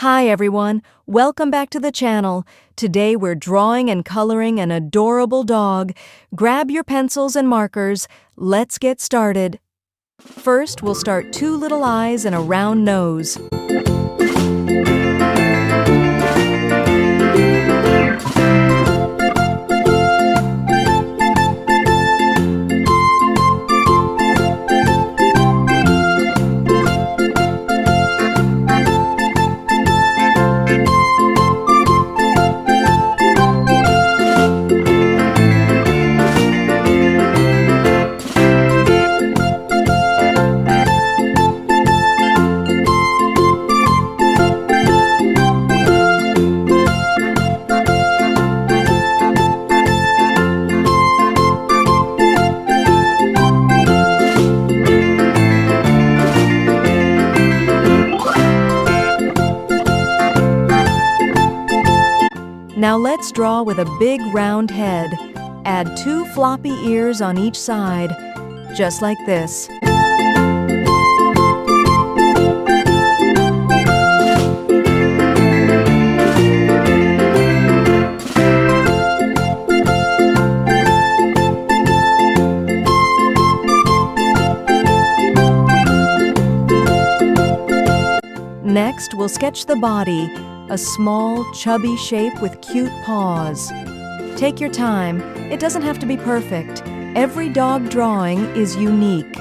Hi everyone, welcome back to the channel. Today we're drawing and coloring an adorable dog. Grab your pencils and markers. Let's get started. First, we'll start two little eyes and a round nose. Now let's draw with a big round head. Add two floppy ears on each side, just like this. Next, we'll sketch the body. A small, chubby shape with cute paws. Take your time. It doesn't have to be perfect. Every dog drawing is unique.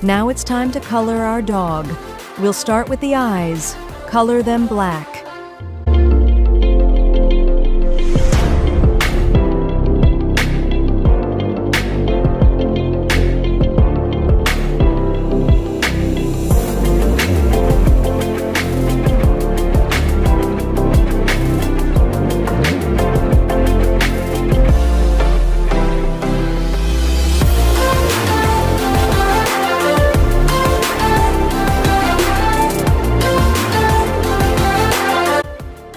Now it's time to color our dog. We'll start with the eyes. Color them black.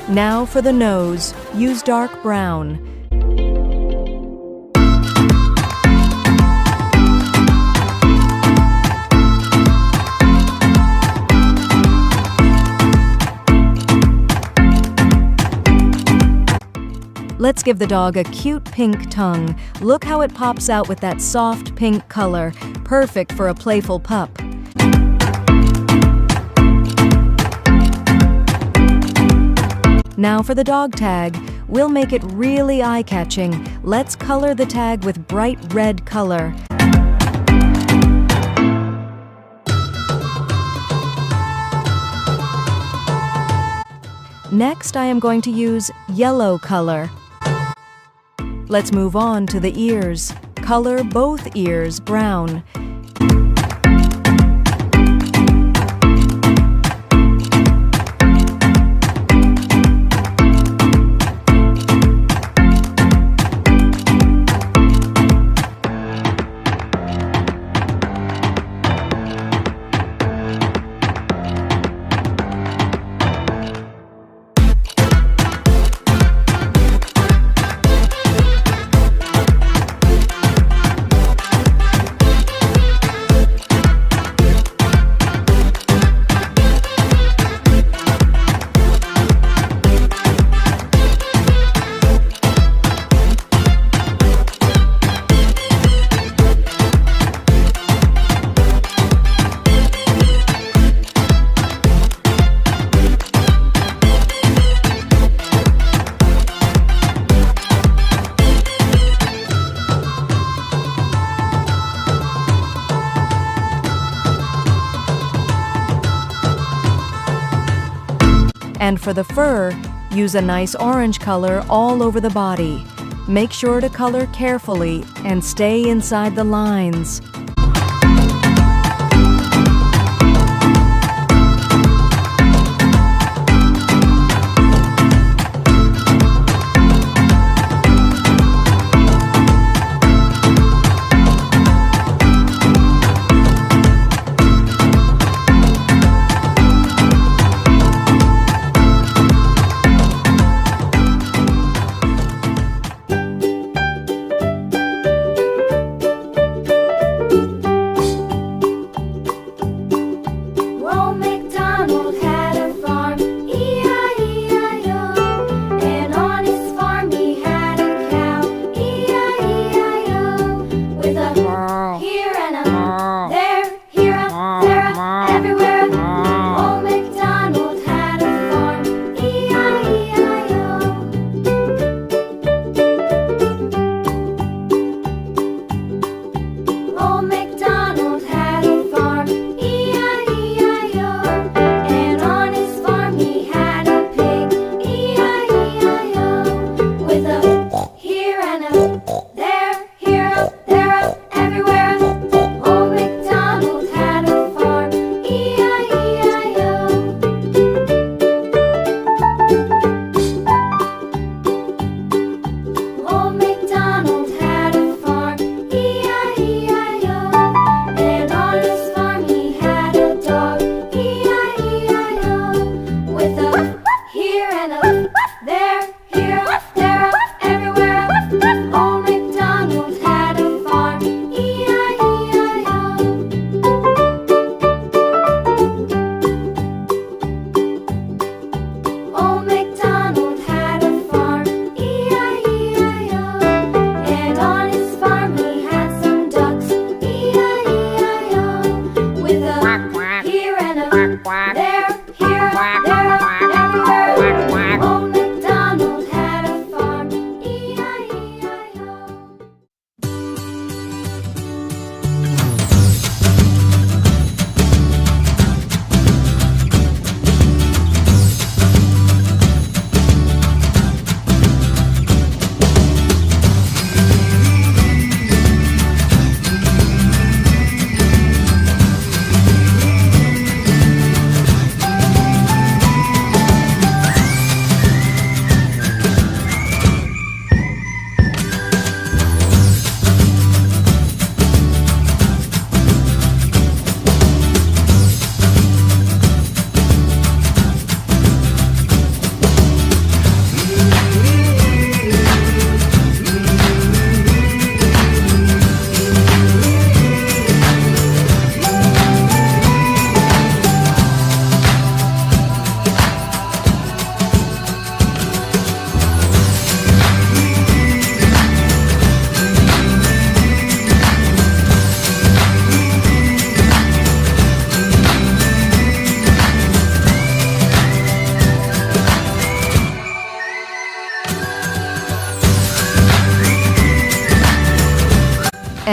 Now for the nose, use dark brown. Let's give the dog a cute pink tongue. Look how it pops out with that soft pink color, perfect for a playful pup. Now for the dog tag. We'll make it really eye-catching. Let's color the tag with bright red color. Next, I am going to use yellow color. Let's move on to the ears. Color both ears brown. And for the fur, use a nice orange color all over the body. Make sure to color carefully and stay inside the lines.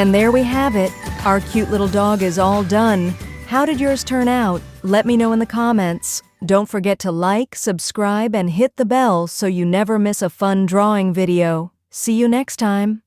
And there we have it. Our cute little dog is all done. How did yours turn out? Let me know in the comments. Don't forget to like, subscribe, and hit the bell so you never miss a fun drawing video. See you next time.